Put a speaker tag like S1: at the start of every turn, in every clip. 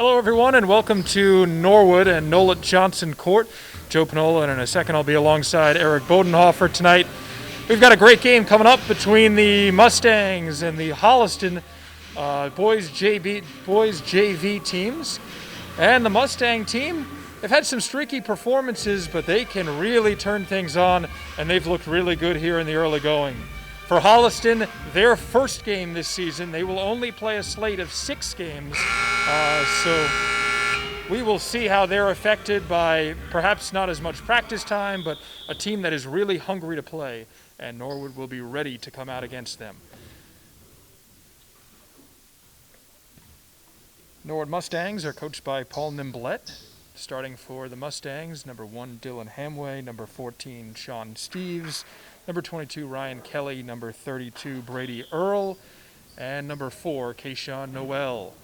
S1: Hello, everyone, and welcome to Norwood and Nolet Johnson Court. Joe Panola, and in a second I'll be alongside Eric Bodenhofer tonight. We've got a great game coming up between the Mustangs and the Holliston boys JV teams. And the Mustang team, they've had some streaky performances, but they can really turn things on, and they've looked really good here in the early going. For Holliston, their first game this season, they will only play a slate of 6 games, so we will see how they're affected by perhaps not as much practice time, but a team that is really hungry to play, and Norwood will be ready to come out against them. Norwood Mustangs are coached by Paul Nimblett. Starting for the Mustangs, number 1, Dylan Hamway, number 14, Sean Steves, number 22, Ryan Kelly, number 32, Brady Earl, and number 4, Keishawn Noel.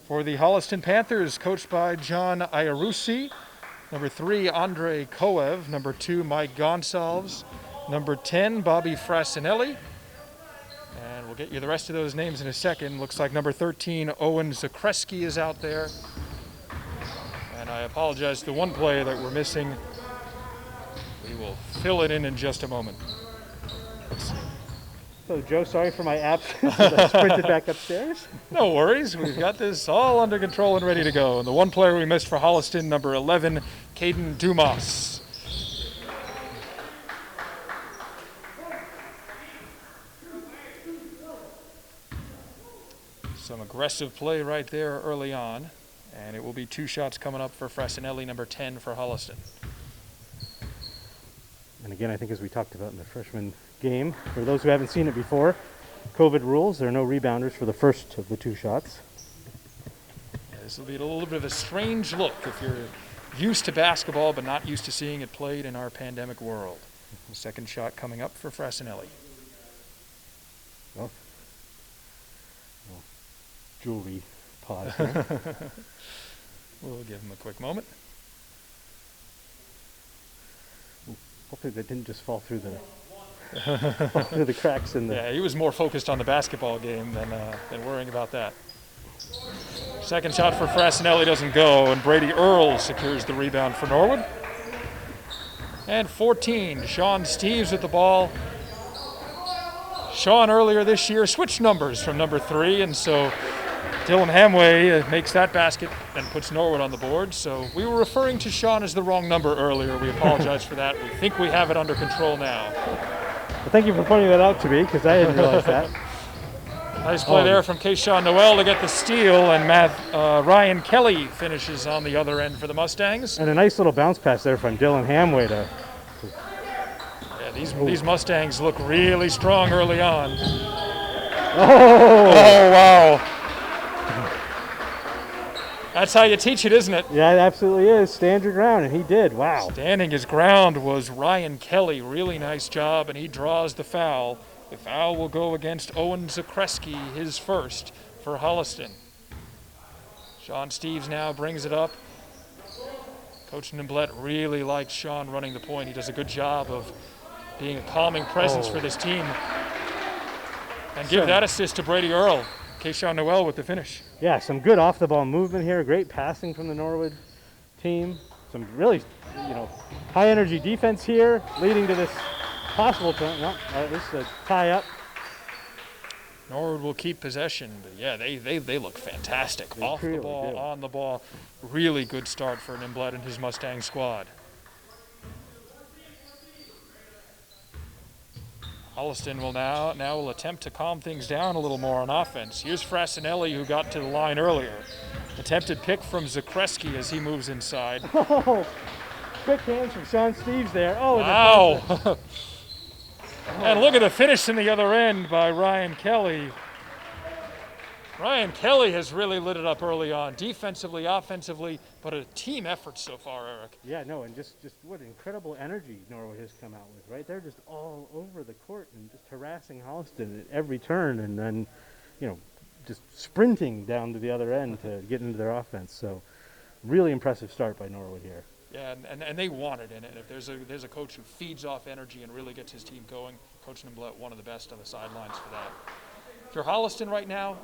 S1: For the Holliston Panthers, coached by John Iarusi, number 3, Andre Koev, number 2, Mike Gonsalves, number 10, Bobby Frassinelli, and we'll get you the rest of those names in a second. Looks like number 13, Owen Zakreski is out there. And I apologize to the one player that we're missing. We will fill it in just a moment.
S2: So, Joe, sorry for my absence as I sprinted back upstairs.
S1: No worries. We've got this all under control and ready to go. And the one player we missed for Holliston, number 11, Caden Dumas. Some aggressive play right there early on. And it will be 2 shots coming up for Frassinelli, number 10 for Holliston.
S2: And again, I think as we talked about in the freshman game, for those who haven't seen it before, COVID rules, there are no rebounders for the first of the 2 shots.
S1: Yeah, this will be a little bit of a strange look if you're used to basketball but not used to seeing it played in our pandemic world. The second shot coming up for Frassinelli.
S2: Oh. Jewelry pause here.
S1: We'll give him a quick moment.
S2: Hopefully that didn't just fall through the cracks in the...
S1: Yeah, he was more focused on the basketball game than worrying about that. Second shot for Frassinelli doesn't go, and Brady Earl secures the rebound for Norwood. And 14, Sean Steves with the ball. Sean earlier this year switched numbers from number 3, and so Dylan Hamway makes that basket and puts Norwood on the board. So we were referring to Sean as the wrong number earlier. We apologize for that. We think we have it under control now.
S2: Well, thank you for pointing that out to me, because I didn't realize that.
S1: Nice play there from Keishawn Noel to get the steal, and Ryan Kelly finishes on the other end for the Mustangs.
S2: And a nice little bounce pass there from Dylan Hamway to...
S1: Yeah, these Mustangs look really strong early on.
S2: Oh,
S1: wow. That's how you teach it, isn't it?
S2: Yeah, it absolutely is. Stand your ground, and he did. Wow.
S1: Standing his ground was Ryan Kelly. Really nice job, and he draws the foul. The foul will go against Owen Zakreski, his first for Holliston. Sean Steves now brings it up. Coach Nimblett really likes Sean running the point. He does a good job of being a calming presence for this team. And give that assist to Brady Earl. Keishawn Noel with the finish.
S2: Yeah, some good off-the-ball movement here. Great passing from the Norwood team. Some really, high-energy defense here, leading to this possible this is a tie-up.
S1: Norwood will keep possession, but yeah, they look fantastic. Off the ball, on the ball. Really good start for Nimblett and his Mustang squad. Holliston will now attempt to calm things down a little more on offense. Here's Frassinelli, who got to the line earlier. Attempted pick from Zakreski as he moves inside.
S2: Oh, quick hands from Sean Steves there. Oh,
S1: wow. And look at the finish in the other end by Ryan Kelly. Ryan Kelly has really lit it up early on, defensively, offensively, but a team effort so far, Eric.
S2: Yeah, no, and just what incredible energy Norwood has come out with, right? They're just all over the court and just harassing Holliston at every turn, and then, just sprinting down to the other end to get into their offense. So really impressive start by Norwood here.
S1: Yeah, and they want it in it. If there's a coach who feeds off energy and really gets his team going, Coach Nimblett, one of the best on the sidelines for that. If you're Holliston right now,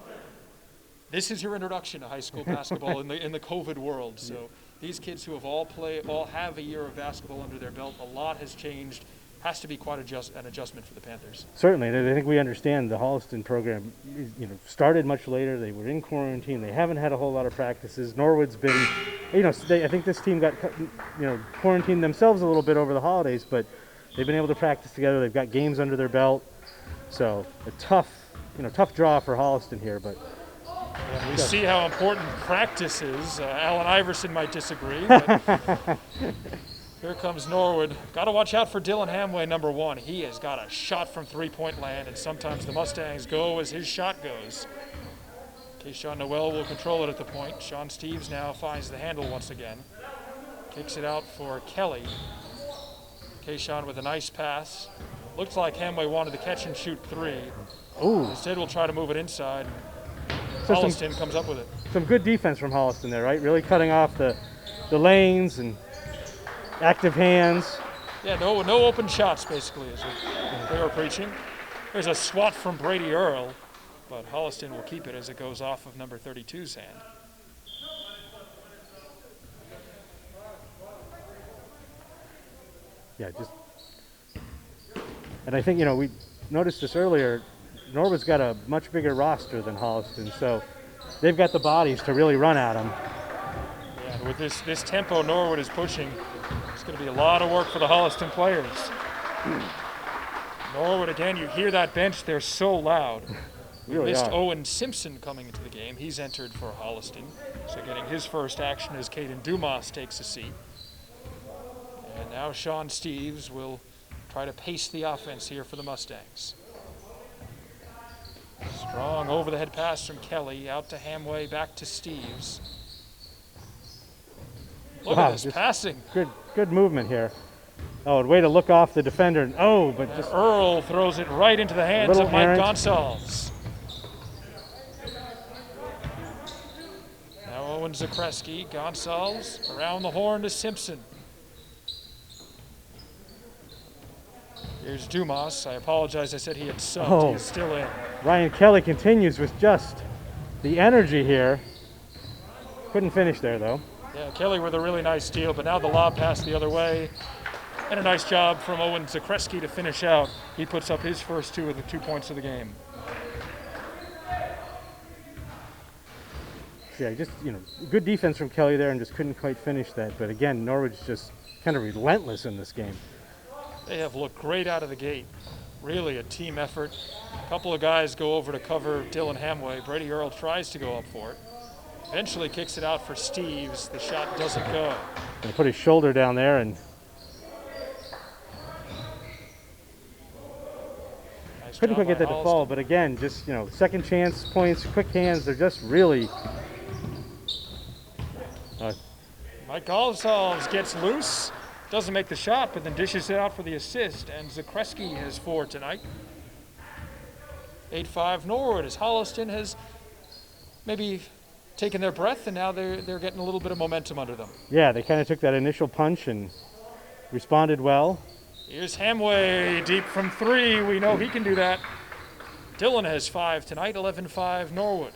S1: this is your introduction to high school basketball in the COVID world. So these kids who have all have a year of basketball under their belt, a lot has changed. Has to be quite an adjustment for the Panthers.
S2: Certainly, and I think we understand the Holliston program. Started much later. They were in quarantine. They haven't had a whole lot of practices. Norwood's been, I think this team got, quarantined themselves a little bit over the holidays, but they've been able to practice together. They've got games under their belt, so a tough draw for Holliston here, but.
S1: We see how important practice is. Alan Iverson might disagree, but here comes Norwood. Got to watch out for Dylan Hamway, number 1. He has got a shot from three-point land, and sometimes the Mustangs go as his shot goes. Keyshawn Noel will control it at the point. Sean Steves now finds the handle once again. Kicks it out for Kelly. Keyshawn with a nice pass. Looks like Hamway wanted to catch and shoot 3.
S2: Ooh.
S1: Instead, we'll try to move it inside.
S2: So
S1: Holliston comes up with it.
S2: Some good defense from Holliston there, right? Really cutting off the lanes and active hands.
S1: Yeah, no open shots, basically, is what they were preaching. There's a swat from Brady Earl, but Holliston will keep it as it goes off of number 32's hand.
S2: Yeah, and I think, we noticed this earlier, Norwood's got a much bigger roster than Holliston, so they've got the bodies to really run at them.
S1: Yeah, with this tempo Norwood is pushing, it's going to be a lot of work for the Holliston players. Norwood, again, you hear that bench, they're so loud.
S2: Really
S1: missed
S2: are.
S1: Owen Simpson coming into the game. He's entered for Holliston, so getting his first action as Caden Dumas takes a seat. And now Sean Steves will try to pace the offense here for the Mustangs. Strong over-the-head pass from Kelly, out to Hamway, back to Steves. Look at this passing.
S2: Good movement here. Oh, and way to look off the defender. But just
S1: Earl throws it right into the hands of Mike
S2: errant.
S1: Gonsalves. Now Owen Zakreski, Gonsalves around the horn to Simpson. Here's Dumas. I apologize, I said he had subbed. He's still in.
S2: Ryan Kelly continues with just the energy here. Couldn't finish there, though.
S1: Yeah, Kelly with a really nice steal, but now the lob pass the other way. And a nice job from Owen Zakreski to finish out. He puts up his first 2 of the 2 points of the game.
S2: Yeah, just, good defense from Kelly there and just couldn't quite finish that. But again, Norwich just kind of relentless in this game.
S1: They have looked great out of the gate. Really a team effort. A couple of guys go over to cover Dylan Hamway. Brady Earl tries to go up for it. Eventually kicks it out for Steves. The shot doesn't go.
S2: He put his shoulder down there and
S1: Nice
S2: couldn't
S1: job
S2: quite get
S1: by
S2: that to fall.
S1: Holliston.
S2: But again, just, second chance points, quick hands. They're just really.
S1: Mike Gonsalves gets loose. Doesn't make the shot, but then dishes it out for the assist. And Zakreski has 4 tonight. 8-5 Norwood as Holliston has maybe taken their breath, and now they're getting a little bit of momentum under them.
S2: Yeah, they kind of took that initial punch and responded well.
S1: Here's Hamway deep from 3. We know he can do that. Dylan has 5 tonight, 11-5 Norwood.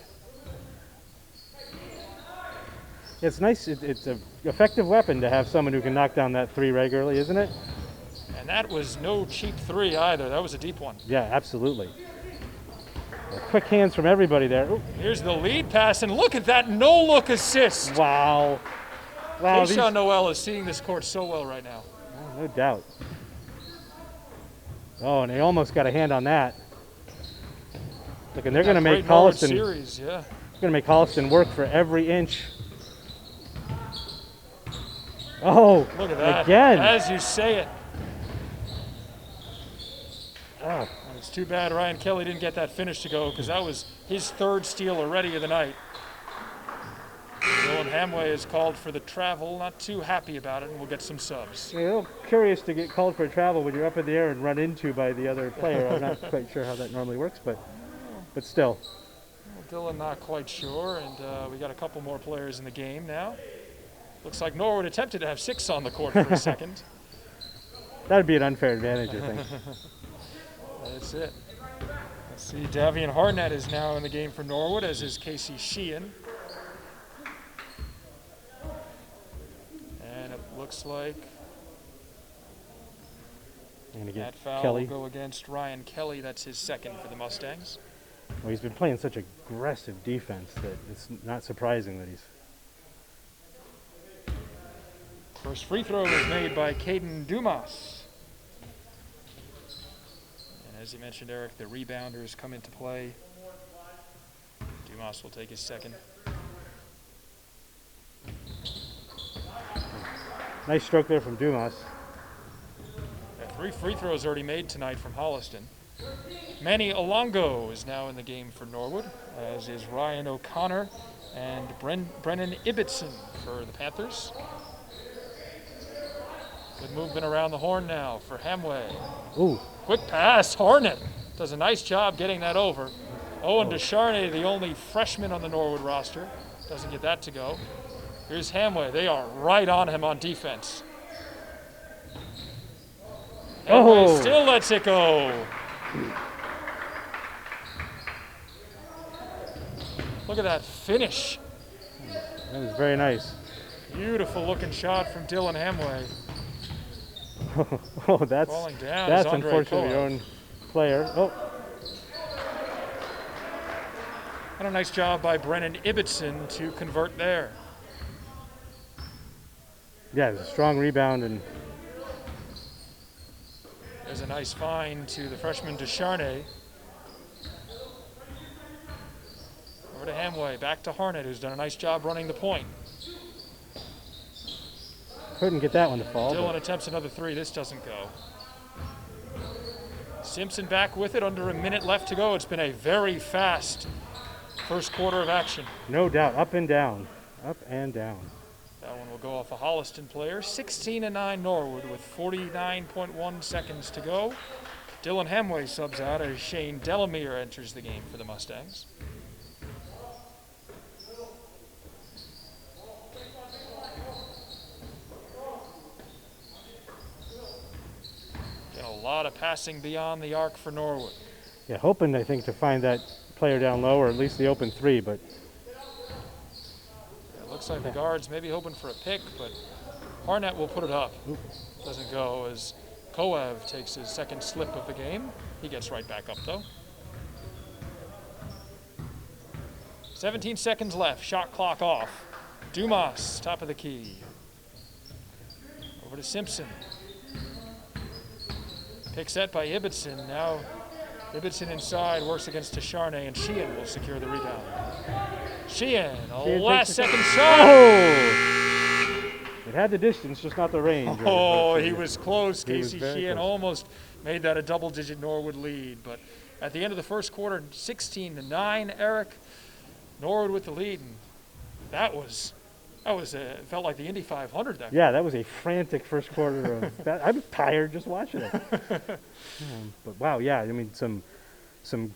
S2: It's nice. It's an effective weapon to have someone who can knock down that 3 regularly, isn't it?
S1: And that was no cheap 3 either. That was a deep one.
S2: Yeah, absolutely. Quick hands from everybody there. Ooh.
S1: Here's the lead pass, and look at that no-look assist.
S2: Wow.
S1: Keyshawn Noel is seeing this court so well right now.
S2: Oh, no doubt. Oh, and they almost got a hand on that. Look, and they're going to make Holliston.
S1: Series, yeah.
S2: Going to make Holliston work for every inch. Oh,
S1: look at that.
S2: Again.
S1: As you say it.
S2: Oh.
S1: It's too bad Ryan Kelly didn't get that finish to go, because that was his 3rd steal already of the night. Dylan Hamway is called for the travel. Not too happy about it, and we'll get some subs.
S2: Yeah, a little curious to get called for a travel when you're up in the air and run into by the other player. I'm not quite sure how that normally works, but still.
S1: Well, Dylan not quite sure, and we got a couple more players in the game now. Looks like Norwood attempted to have 6 on the court for a second.
S2: That would be an unfair advantage, I think.
S1: That's it. Let's see, Davian Hartnett is now in the game for Norwood, as is Casey Sheehan. And it looks like that foul
S2: Kelly.
S1: will go against Ryan Kelly. That's his second for the Mustangs.
S2: Well, he's been playing such aggressive defense that it's not surprising that he's...
S1: First free throw is made by Caden Dumas. And as you mentioned, Eric, the rebounders come into play. Dumas will take his second.
S2: Nice stroke there from Dumas.
S1: 3 free throws already made tonight from Holliston. Manny Alongo is now in the game for Norwood, as is Ryan O'Connor and Brennan Ibbotson for the Panthers. Good movement around the horn now for Hamway.
S2: Ooh.
S1: Quick pass, Hornet does a nice job getting that over. Owen Descharnay, the only freshman on the Norwood roster, doesn't get that to go. Here's Hamway. They are right on him on defense. Hamway still lets it go. Look at that finish.
S2: That was very nice.
S1: Beautiful looking shot from Dylan Hamway.
S2: Oh, that's
S1: falling down.
S2: That's unfortunately your own player. Oh.
S1: And a nice job by Brennan Ibbotson to convert there.
S2: Yeah, it was a strong rebound, and
S1: there's a nice find to the freshman Descharnay. Over to Hamway, back to Harnett, who's done a nice job running the point.
S2: Couldn't get that one to fall.
S1: Dylan attempts another three. This doesn't go. Simpson back with it. Under a minute left to go. It's been a very fast first quarter of action.
S2: No doubt. Up and down. Up and down.
S1: That one will go off a Holliston player. 16-9 Norwood with 49.1 seconds to go. Dylan Hamway subs out as Shane Delamere enters the game for the Mustangs. A lot of passing beyond the arc for Norwood.
S2: Yeah, hoping, I think, to find that player down low, or at least the open three, but...
S1: It looks like the guards maybe hoping for a pick, but Harnett will put it up.
S2: Oop.
S1: Doesn't go as Koev takes his second slip of the game. He gets right back up, though. 17 seconds left. Shot clock off. Dumas, top of the key. Over to Simpson. Pick set by Ibbotson. Now Ibbotson inside, works against Descharnay, and Sheehan will secure the rebound. Sheehan, last-second shot.
S2: Oh! It had the distance, just not the range.
S1: Oh, he was close. Casey
S2: very
S1: Sheehan
S2: close.
S1: almost made that a double-digit Norwood lead. But at the end of the first quarter, 16-9, Eric, Norwood with the lead. And that was it felt like the Indy 500 there.
S2: Yeah, that was a frantic first quarter of that. I'm tired just watching it. But wow, yeah, I mean, some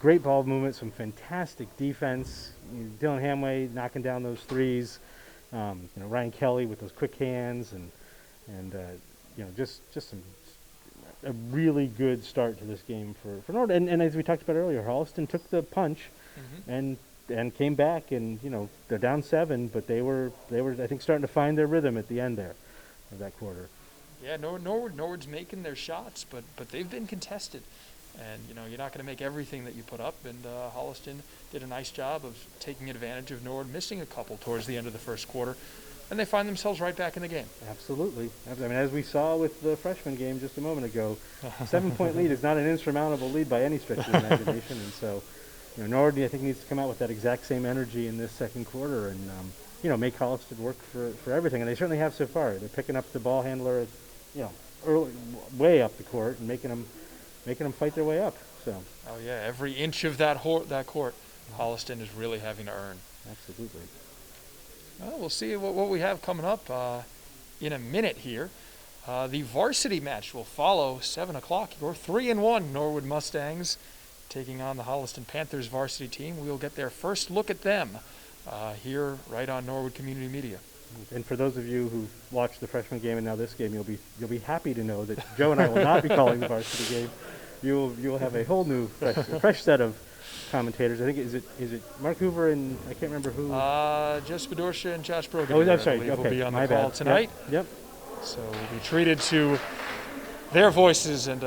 S2: great ball movement, some fantastic defense. Dylan Hamway knocking down those threes. Ryan Kelly with those quick hands, and just a really good start to this game for Norwood. And as we talked about earlier, Holliston took the punch, and came back, and they're down 7, but they were I think starting to find their rhythm at the end there of that quarter.
S1: Yeah, Norwood's making their shots, but they've been contested, and you're not going to make everything that you put up. And Holliston did a nice job of taking advantage of Norwood missing a couple towards the end of the first quarter, and they find themselves right back in the game.
S2: Absolutely. I mean, as we saw with the freshman game just a moment ago, 7-point lead is not an insurmountable lead by any stretch of the imagination, and so. Norwood, I think, needs to come out with that exact same energy in this second quarter and, make Holliston work for everything. And they certainly have so far. They're picking up the ball handler, early, way up the court and making them fight their way up. So.
S1: Oh yeah, every inch of that court, Holliston is really having to earn.
S2: Absolutely.
S1: Well, we'll see what we have coming up in a minute here. The varsity match will follow 7 o'clock. Your 3-1 Norwood Mustangs taking on the Holliston Panthers varsity team. We'll get their first look at them here right on Norwood Community Media.
S2: And for those of you who watched the freshman game and now this game, you'll be happy to know that Joe and I will not be calling the varsity game. You'll have a whole new fresh set of commentators. I think is it Mark Hoover and I can't remember who.
S1: Just Bedorsha and Josh Brogan.
S2: Oh, that's right.
S1: I believe
S2: Okay,
S1: will be on
S2: my
S1: the call
S2: bad.
S1: tonight.
S2: Yep.
S1: So we'll be treated to their voices, and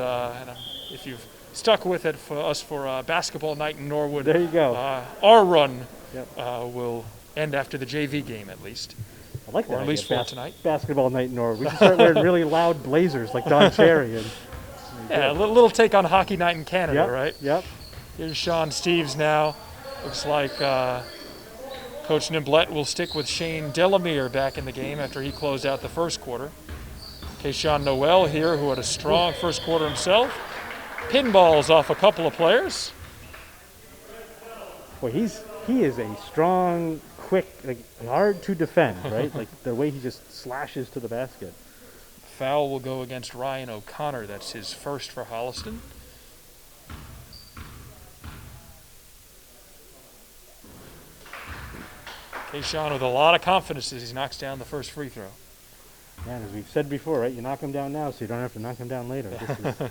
S1: if you've stuck with it for us for basketball night in Norwood,
S2: There you go.
S1: our run
S2: Yep.
S1: will end after the JV game at least.
S2: I like that.
S1: Or at least
S2: idea.
S1: for tonight.
S2: Basketball night in Norwood. We should start wearing really loud blazers like Don Cherry. And
S1: Yeah, a little take on hockey night in Canada,
S2: yep,
S1: right?
S2: Yep.
S1: Here's Sean Steves now. Looks like Coach Nimblett will stick with Shane Delamere back in the game after he closed out the first quarter. Keyshawn Noel here, who had a strong first quarter himself. Pinballs off a couple of players.
S2: Boy, he is a strong, quick, like, hard to defend, right? Like the way he just slashes to the basket.
S1: Foul will go against Ryan O'Connor. That's his first for Holliston. Keyshawn with a lot of confidence as he knocks down the first free throw.
S2: Man, as we've said before, right? You knock him down now so you don't have to knock him down later. This is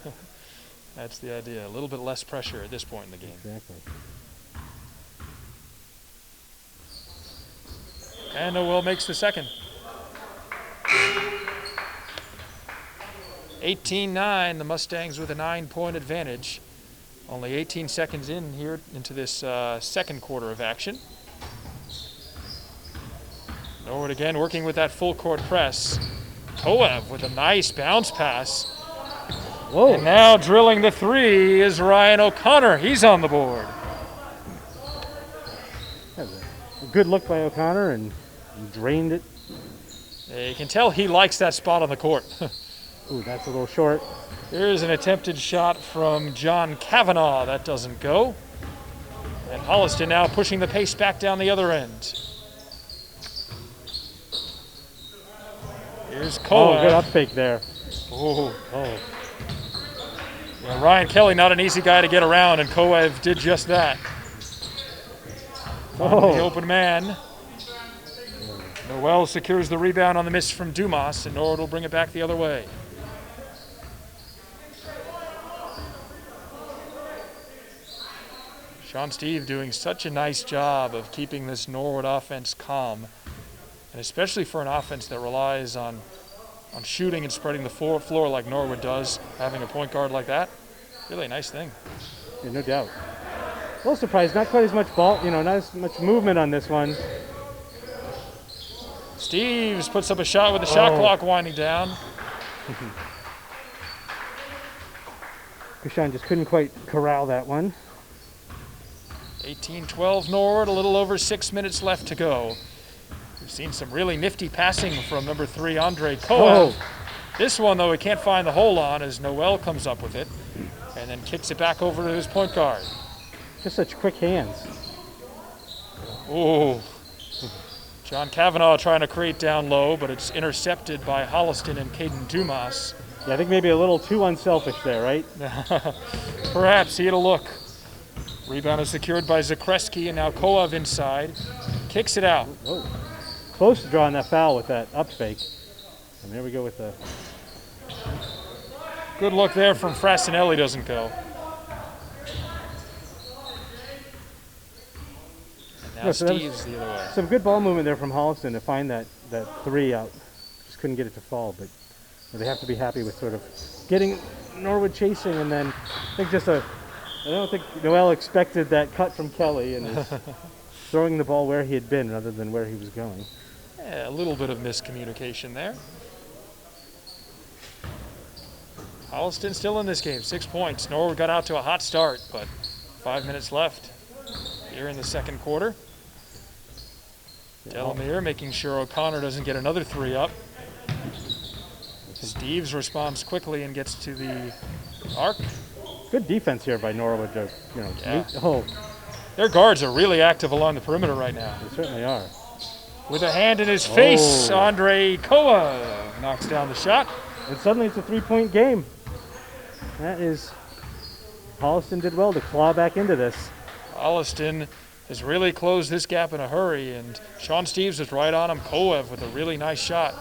S1: That's the idea. A little bit less pressure at this point in the game.
S2: exactly.
S1: And Noel makes the second. 18-9, the Mustangs with a 9-point advantage. Only 18 seconds in here into this second quarter of action. Norwood again working with that full court press. Koev with a nice bounce pass.
S2: Whoa.
S1: And now drilling the three is Ryan O'Connor. He's on the board.
S2: That was a good look by O'Connor and drained it.
S1: You can tell he likes that spot on the court.
S2: Ooh, that's a little short.
S1: Here's an attempted shot from John Kavanaugh. That doesn't go. And Holliston now pushing the pace back down the other end. Here's Koev.
S2: Oh, good up fake there.
S1: Oh.
S2: Oh.
S1: Yeah, Ryan Kelly, not an easy guy to get around, and Koev did just that.
S2: Oh.
S1: The open man. Noel secures the rebound on the miss from Dumas, and Norwood will bring it back the other way. Sean Steve doing such a nice job of keeping this Norwood offense calm, and especially for an offense that relies on shooting and spreading the floor like Norwood does, having a point guard like that, really a nice thing.
S2: Yeah, no doubt. A little surprised, not quite as much ball, not as much movement on this one.
S1: Steves puts up a shot with the shot clock winding down.
S2: Krishan just couldn't quite corral that one.
S1: 18-12 Norwood, a little over 6 minutes left to go. We've seen some really nifty passing from number 3, Andre Koev. This one, though, he can't find the hole on as Noel comes up with it and then kicks it back over to his point guard.
S2: Just such quick hands.
S1: Ooh. John Kavanaugh trying to create down low, but it's intercepted by Holliston and Caden Dumas.
S2: Yeah, I think maybe a little too unselfish there, right?
S1: Perhaps he had a look. Rebound is secured by Zakreski, and now Koev inside. Kicks it out.
S2: Whoa. Close to drawing that foul with that up fake. And there we go with the...
S1: Good look there from Frassinelli, doesn't go. And now
S2: so
S1: Steve's the other way.
S2: Some good ball movement there from Holliston to find that three out. Just couldn't get it to fall, but they have to be happy with sort of getting Norwood chasing, and then I think I don't think Noel expected that cut from Kelly and was throwing the ball where he had been rather than where he was going.
S1: Yeah, a little bit of miscommunication there. Holliston still in this game, 6 points. Norwood got out to a hot start, but 5 minutes left here in the second quarter. Delamere making sure O'Connor doesn't get another three up. Steves responds quickly and gets to the arc.
S2: Good defense here by Norwood.
S1: Yeah.
S2: Oh,
S1: Their guards are really active along the perimeter right now.
S2: they certainly are.
S1: With a hand in his face, Andre Koev knocks down the shot.
S2: And suddenly it's a three-point game. Holliston did well to claw back into this.
S1: Holliston has really closed this gap in a hurry, and Sean Steves is right on him. Koev with a really nice shot.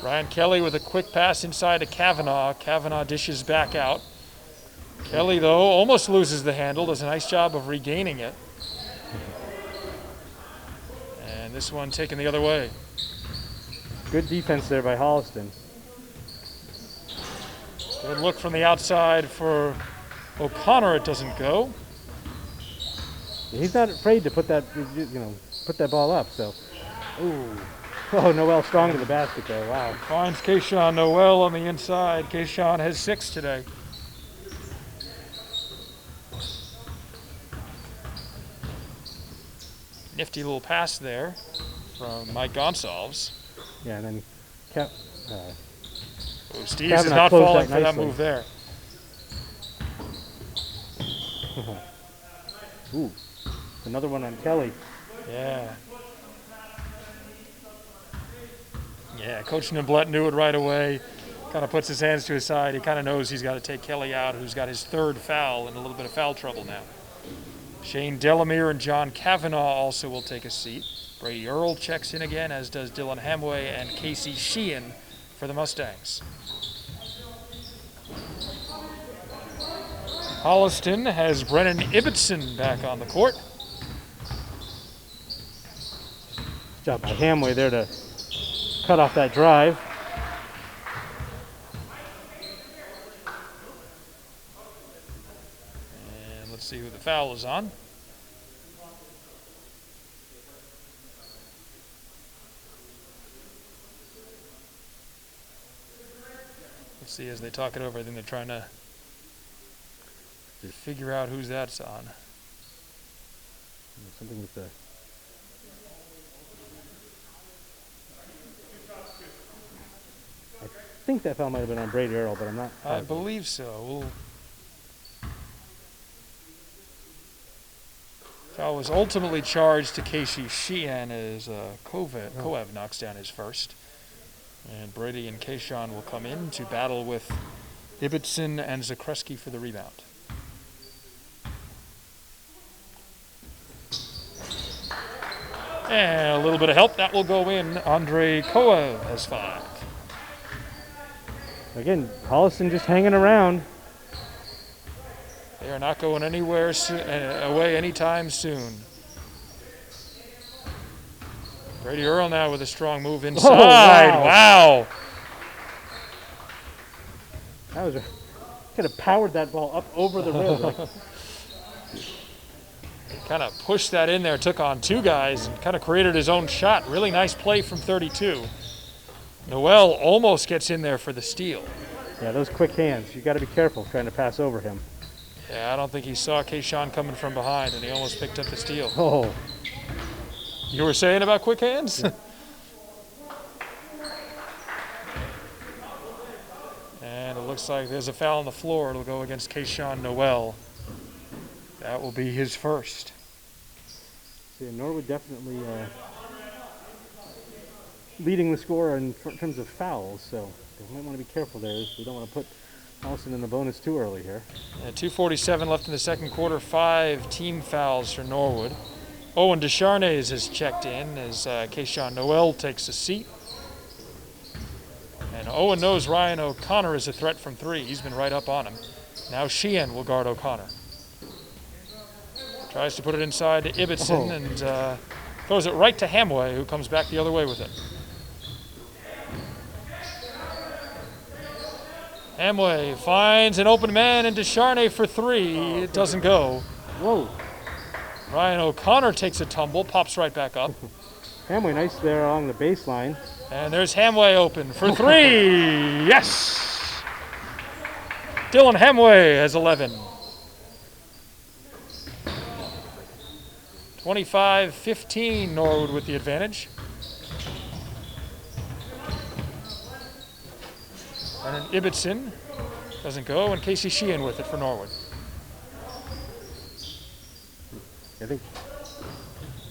S1: Ryan Kelly with a quick pass inside to Kavanaugh. Kavanaugh dishes back out. Kelly, though, almost loses the handle, does a nice job of regaining it. And this one taken the other way.
S2: Good defense there by Holliston.
S1: Good look from the outside for O'Connor. It doesn't go.
S2: He's not afraid to put that, put that ball up. So, ooh, oh, Noel strong to the basket there. Wow.
S1: Finds Kayshawn Noel on the inside. Kayshawn has 6 today. Nifty little pass there from Mike Gonsalves.
S2: Yeah, and then
S1: Steves is not falling for that move there.
S2: Ooh, another one on Kelly.
S1: Yeah. Yeah, Coach Niblett knew it right away. Kind of puts his hands to his side. He kind of knows he's got to take Kelly out, who's got his 3rd foul and a little bit of foul trouble now. Shane Delamere and John Kavanaugh also will take a seat. Brady Earl checks in again, as does Dylan Hamway and Casey Sheehan for the Mustangs. Holliston has Brennan Ibbotson back on the court.
S2: Good job by Hamway there to cut off that drive.
S1: And let's see who the foul is on. Let's see as they talk it over. I think they're trying to figure out whose that's on.
S2: Something with the... I think that foul might have been on Brady Earl, but I'm not
S1: I believe so. Foul was ultimately charged to Casey Sheehan as Koev knocks down his first. And Brady and Kayshawn will come in to battle with Ibbotson and Zakreski for the rebound. And a little bit of help. That will go in. Andre Koev has 5.
S2: Again, Holliston just hanging around.
S1: They are not going anywhere away anytime soon. Brady Earl now with a strong move inside.
S2: Oh, wow. That was could have powered that ball up over the rim.
S1: Kind of pushed that in there, took on 2 guys, and kind of created his own shot. Really nice play from 32. Noel almost gets in there for the steal.
S2: Yeah, those quick hands. You got to be careful trying to pass over him.
S1: Yeah, I don't think he saw Kayshawn coming from behind, and he almost picked up the steal.
S2: Oh.
S1: You were saying about quick hands? Yeah. And it looks like there's a foul on the floor. It'll go against Kayshawn Noel. That will be his first.
S2: Yeah, Norwood definitely leading the score in terms of fouls, so they might want to be careful there. We don't want to put Holliston in the bonus too early here.
S1: 2:47 left in the second quarter. 5 team fouls for Norwood. Owen Descharnes has checked in as Kayshawn Noel takes a seat. And Owen knows Ryan O'Connor is a threat from 3. He's been right up on him. Now Sheehan will guard O'Connor. Tries to put it inside to Ibbotson and throws it right to Hamway, who comes back the other way with it. Hamway finds an open man and Descharnes for 3. It doesn't go.
S2: Whoa.
S1: Ryan O'Connor takes a tumble, pops right back up.
S2: Hamway nice there along the baseline.
S1: And there's Hamway open for 3. Yes! Dylan Hamway has 11. 25-15, Norwood with the advantage. And then Ibbotson doesn't go, and Casey Sheehan with it for Norwood.
S2: I think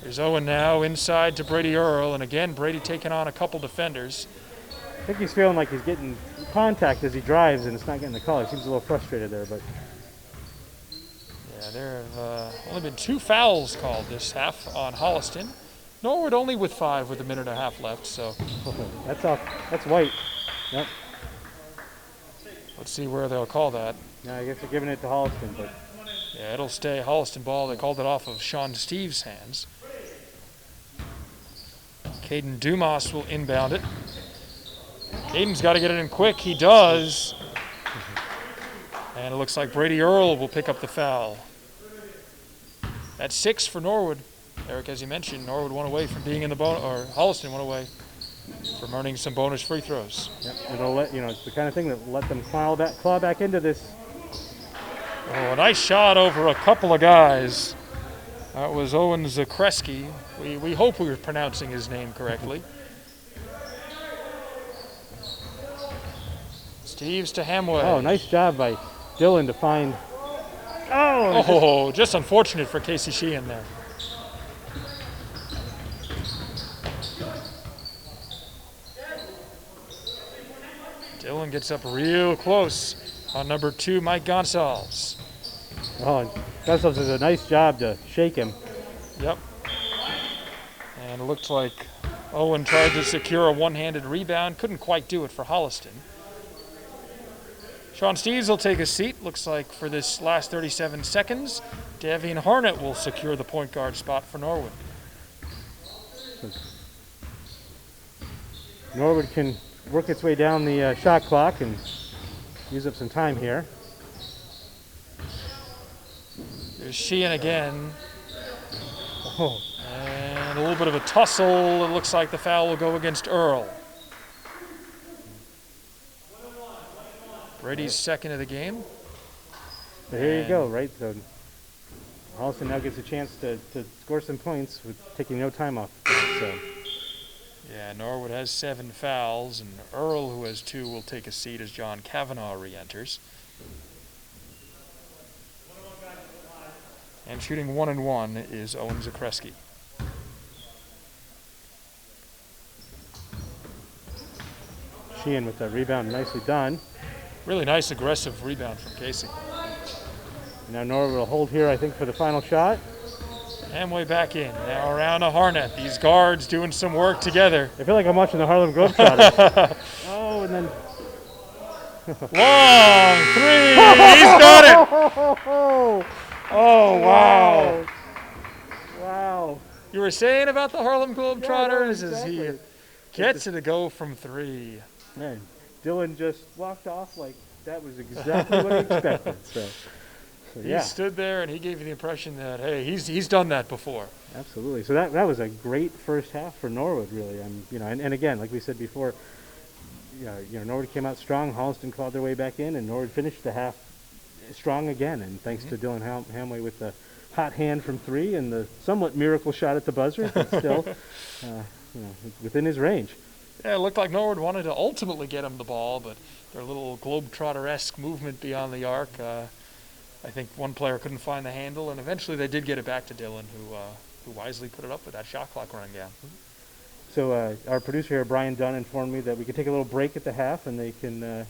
S1: There's Owen now inside to Brady Earl, and again Brady taking on a couple defenders.
S2: I think he's feeling like he's getting contact as he drives, and it's not getting the call. He seems a little frustrated there, but
S1: yeah, there have only been 2 fouls called this half on Holliston. Norwood only with 5 with a minute and a half left, so
S2: that's off. That's White. Yep.
S1: Let's see where they'll call that.
S2: No, I guess they're giving it to Holliston, but
S1: Yeah, it'll stay Holliston ball. They called it off of Sean Steve's hands. Caden Dumas will inbound it. Caden's got to get it in quick. He does. And it looks like Brady Earl will pick up the foul. That's 6 for Norwood. Eric, as you mentioned, Norwood went away from being in the or Holliston went away from earning some bonus free throws.
S2: yep, it'll let it's the kind of thing that let them claw back into this.
S1: Oh, a nice shot over a couple of guys. That was Owen Zakreski. We hope we were pronouncing his name correctly. Steves to Hamway.
S2: Oh, nice job by Dylan to find. Oh,
S1: Just unfortunate for Casey Sheehan there. Dylan gets up real close on number 2, Mike Gonsalves.
S2: and Gonsalves does a nice job to shake him.
S1: Yep. And it looked like Owen tried to secure a one-handed rebound. Couldn't quite do it for Holliston. Sean Steves will take a seat. Looks like for this last 37 seconds, Davian Harnett will secure the point guard spot for Norwood.
S2: Norwood can work its way down the shot clock and use up some time here.
S1: There's Sheehan again.
S2: Oh,
S1: And a little bit of a tussle. It looks like the foul will go against Earl. Brady's second of the game.
S2: but here you go, right? So Holliston now gets a chance to score some points with taking no time off. So
S1: Yeah, Norwood has 7 fouls, and Earl, who has 2, will take a seat as John Kavanaugh re-enters. And shooting 1 and 1 is Owen Zakreski.
S2: Sheehan with that rebound, nicely done.
S1: Really nice aggressive rebound from Casey.
S2: Now Norwood will hold here, I think, for the final shot.
S1: Hamway back in. Now around to Harnett. These guards doing some work together.
S2: I feel like I'm watching the Harlem Globetrotters. Oh, and then
S1: Long 3. He's got it. Oh, wow.
S2: Wow.
S1: You were saying about the Harlem Globetrotters
S2: Yeah, no,
S1: as he
S2: exactly.
S1: gets it to go from 3.
S2: Man, Dylan just walked off like that was exactly what he expected. So
S1: He
S2: yeah,
S1: stood there and he gave you the impression that, hey, he's done that before.
S2: absolutely. So that was a great first half for Norwood, really. And again, like we said before, Norwood came out strong. Holliston clawed their way back in, and Norwood finished the half strong again. And thanks to Dylan Hamway with the hot hand from 3 and the somewhat miracle shot at the buzzer, but still, within his range.
S1: Yeah, it looked like Norwood wanted to ultimately get him the ball, but their little Globetrotter-esque movement beyond the arc, I think one player couldn't find the handle, and eventually they did get it back to Dylan, who wisely put it up with that shot clock running down.
S2: So our producer here, Brian Dunn, informed me that we could take a little break at the half, and they can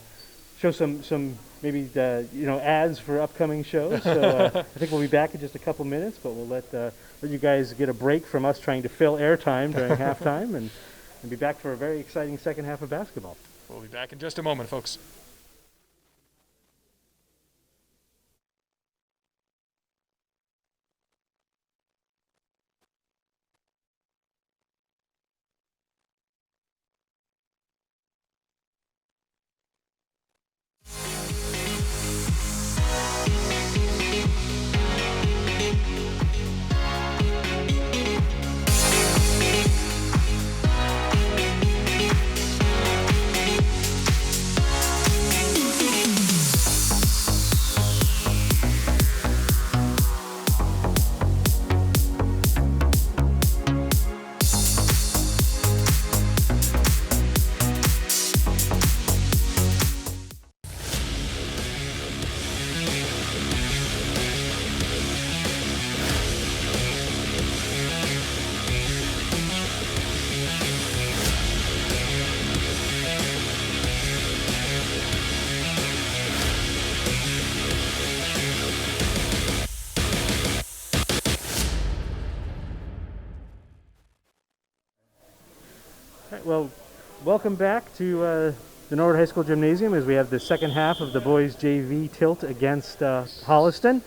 S2: show some maybe ads for upcoming shows. So I think we'll be back in just a couple minutes, but we'll let you guys get a break from us trying to fill airtime during halftime, and be back for a very exciting second half of basketball.
S1: We'll be back in just a moment, folks.
S2: All right, well, welcome back to the Norwood High School Gymnasium as we have the second half of the boys JV tilt against Holliston.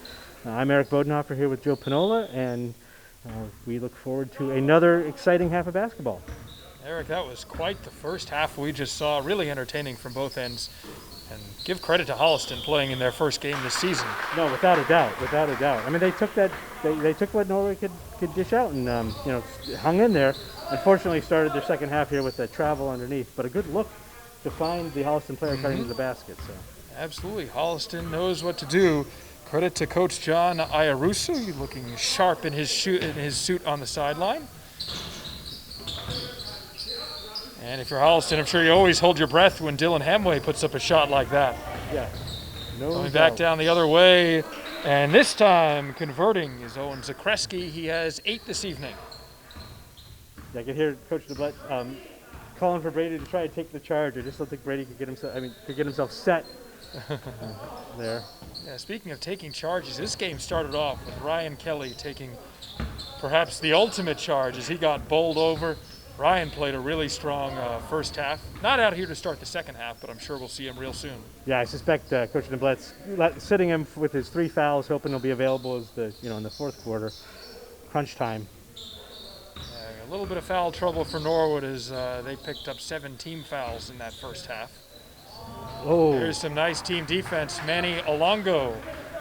S2: I'm Eric Bodenhofer here with Joe Pinola, and we look forward to another exciting half of basketball.
S1: Eric, that was quite the first half we just saw, really entertaining from both ends. And give credit to Holliston playing in their first game this season.
S2: No, without a doubt, without a doubt. I mean, they took that, they took what Norwood could dish out and hung in there. Unfortunately, started their second half here with that travel underneath, but a good look to find the Holliston player cutting to the basket. So
S1: absolutely, Holliston knows what to do. Credit to Coach John Iarusu, looking sharp in his suit on the sideline. And if you're Holliston, I'm sure you always hold your breath when Dylan Hamway puts up a shot like that.
S2: Yeah.
S1: Coming back down the other way, and this time converting is Owen Zakreski. He has 8 this evening.
S2: Yeah, I could hear Coach DeBlett calling for Brady to try to take the charge. I just don't think Brady could get himself set there.
S1: Yeah, speaking of taking charges, this game started off with Ryan Kelly taking perhaps the ultimate charge as he got bowled over. Ryan played a really strong first half. Not out here to start the second half, but I'm sure we'll see him real soon.
S2: Yeah, I suspect Coach DeBlett's sitting him with his 3 fouls, hoping he'll be available as in the fourth quarter, crunch time.
S1: A little bit of foul trouble for Norwood as they picked up 7 team fouls in that first half.
S2: Oh,
S1: there's some nice team defense. Manny Alongo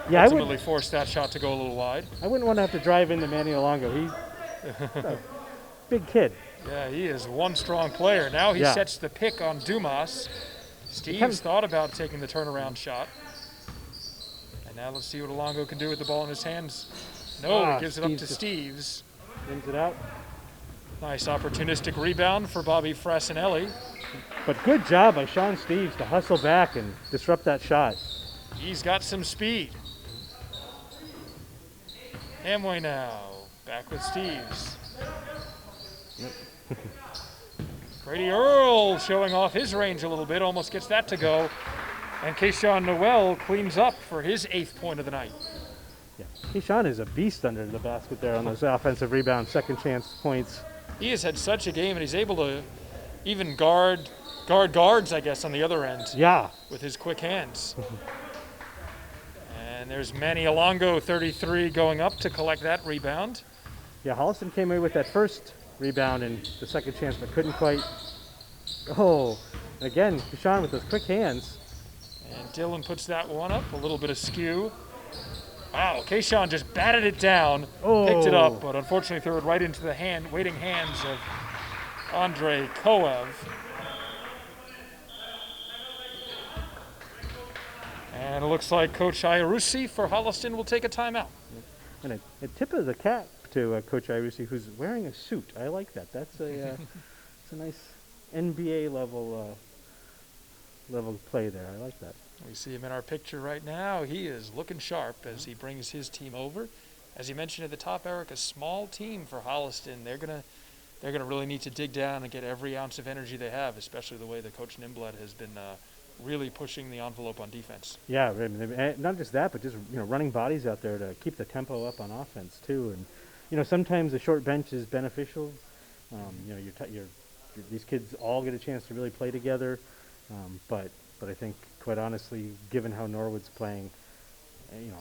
S2: yeah,
S1: ultimately forced that shot to go a little wide.
S2: I wouldn't want to have to drive into Manny Alongo. He's a big kid.
S1: Yeah, he is one strong player. Now he sets the pick on Dumas. Steves thought about taking the turnaround shot. And now let's see what Alongo can do with the ball in his hands. No, he gives it up to Steves.
S2: Wins it out.
S1: Nice opportunistic rebound for Bobby Frassinelli.
S2: But good job by Sean Steves to hustle back and disrupt that shot.
S1: He's got some speed. Hamway now, back with Steves.
S2: Yep.
S1: Grady Earl showing off his range a little bit, almost gets that to go. And Kayshawn Noel cleans up for his 8th point of the night.
S2: Yeah, Kayshawn is a beast under the basket there on those offensive rebounds, second chance points.
S1: He has had such a game, and he's able to even guard guards, I guess, on the other end.
S2: Yeah.
S1: With his quick hands. And there's Manny Alongo, 33, going up to collect that rebound.
S2: Yeah, Holliston came away with that first rebound and the second chance, but couldn't quite. Oh, again, Kayshawn with those quick hands.
S1: And Dylan puts that one up, a little bit of skew. Wow, Kayshawn just batted it down, picked it up, but unfortunately threw it right into the waiting hands of Andre Koev. And it looks like Coach Iarusi for Holliston will take a timeout.
S2: And a tip of the cap to Coach Iarusi, who's wearing a suit. I like that. That's a it's a nice NBA level play there. I like that.
S1: We see him in our picture right now. He is looking sharp as he brings his team over. As you mentioned at the top, Eric, a small team for Holliston. They're gonna really need to dig down and get every ounce of energy they have, especially the way that Coach Nimblad has been really pushing the envelope on defense.
S2: Yeah, I mean, not just that, but just running bodies out there to keep the tempo up on offense too. And sometimes a short bench is beneficial. These kids all get a chance to really play together. But I think, quite honestly, given how Norwood's playing,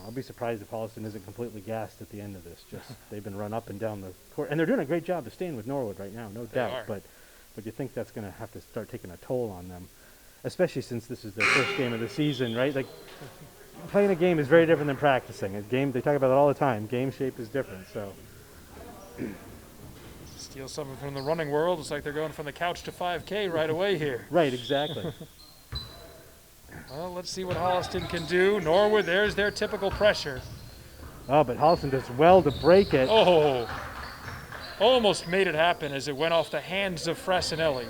S2: I'll be surprised if Holliston isn't completely gassed at the end of this. Just they've been run up and down the court, and they're doing a great job of staying with Norwood right now, no doubt. But you think that's going to have to start taking a toll on them, especially since this is their first game of the season, right? Like playing a game is very different than practicing. A game, they talk about it all the time. Game shape is different, so.
S1: Steal something from the running world. It's like they're going from the couch to 5K right away here.
S2: Right, exactly.
S1: Well, let's see what Holliston can do. Norwood, there's their typical pressure.
S2: Oh, but Holliston does well to break it.
S1: Oh, almost made it happen as it went off the hands of Frassinelli.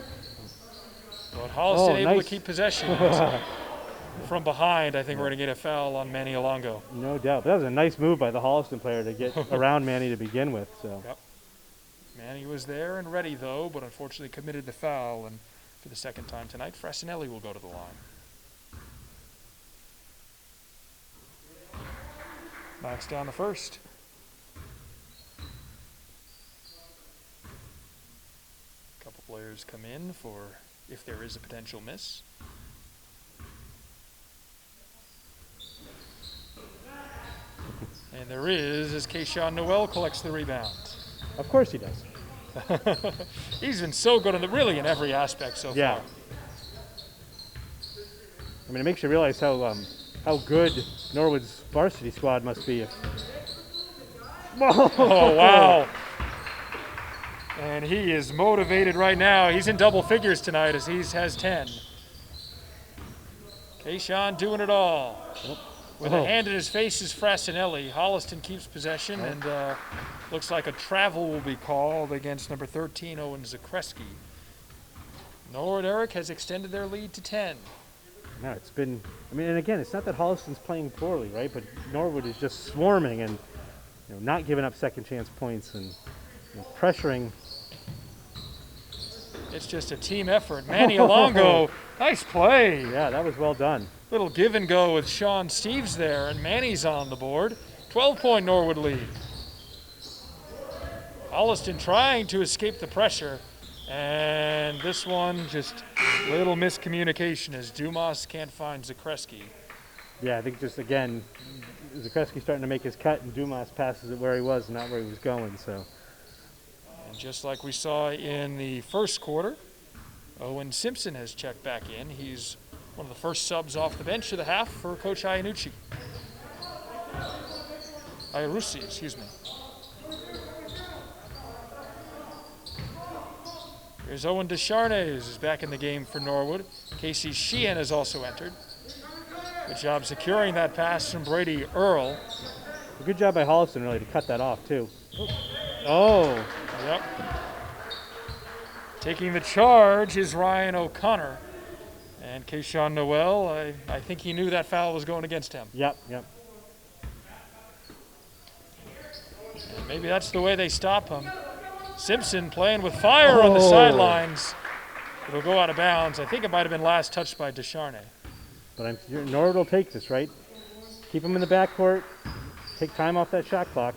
S1: But Holliston able to keep possession. From behind, I think we're going to get a foul on Manny Alongo.
S2: No doubt. But that was a nice move by the Holliston player to get around Manny to begin with. So.
S1: Yep. Manny was there and ready, though, but unfortunately committed the foul. And for the second time tonight, Frassinelli will go to the line. Knocks down the first. A couple players come in for if there is a potential miss. And there is, as Keyshawn Noel collects the rebound.
S2: Of course he does.
S1: He's been so good really in every aspect so far.
S2: I mean, it makes you realize how good Norwood's varsity squad must be.
S1: Oh, wow. And he is motivated right now. He's in double figures tonight as he has 10. Keyshawn doing it all. With a hand in his face is Frassinelli. Holliston keeps possession, and looks like a travel will be called against number 13, Owen Zakreski. Norwood, Eric, has extended their lead to 10.
S2: No, it's been, I mean, and again, it's not that Holliston's playing poorly, right? But Norwood is just swarming and not giving up second chance points and pressuring.
S1: It's just a team effort. Manny Alongo, nice play.
S2: Yeah, that was well done.
S1: Little give and go with Sean Steves there, and Manny's on the board. 12-point Norwood lead. Holliston trying to escape the pressure, and this one just little miscommunication as Dumas can't find Zakreski.
S2: Yeah, I think just again, Zakreski starting to make his cut, and Dumas passes it where he was, not where he was going. So.
S1: And just like we saw in the first quarter, Owen Simpson has checked back in. He's one of the first subs off the bench of the half for Coach Iannucci. Iarussi, excuse me. Here's Owen Descharnes is back in the game for Norwood. Casey Sheehan has also entered. Good job securing that pass from Brady Earl.
S2: A good job by Holliston really to cut that off too. Oh.
S1: Yep. Taking the charge is Ryan O'Connor. And Keyshawn Noel, I think he knew that foul was going against him.
S2: Yep.
S1: And maybe that's the way they stop him. Simpson playing with fire on the sidelines. It'll go out of bounds. I think it might have been last touched by Descharnes.
S2: But Norwood will take this, right? Keep him in the backcourt. Take time off that shot clock.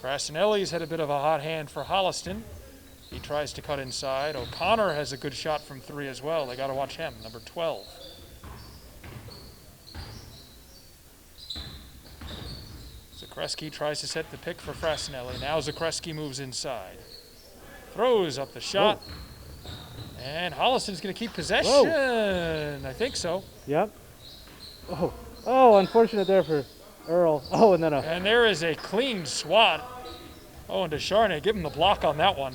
S1: Frassinelli's had a bit of a hot hand for Holliston. He tries to cut inside. O'Connor has a good shot from 3 as well. They got to watch him, number 12. Zakreski tries to set the pick for Frassinelli. Now Zakreski moves inside. Throws up the shot. Whoa. And Holliston's going to keep possession. Whoa. I think so.
S2: Yep. Oh, unfortunate there for Earl. Oh, and then
S1: And there is a clean swat. Oh, and Descharnes, give him the block on that one.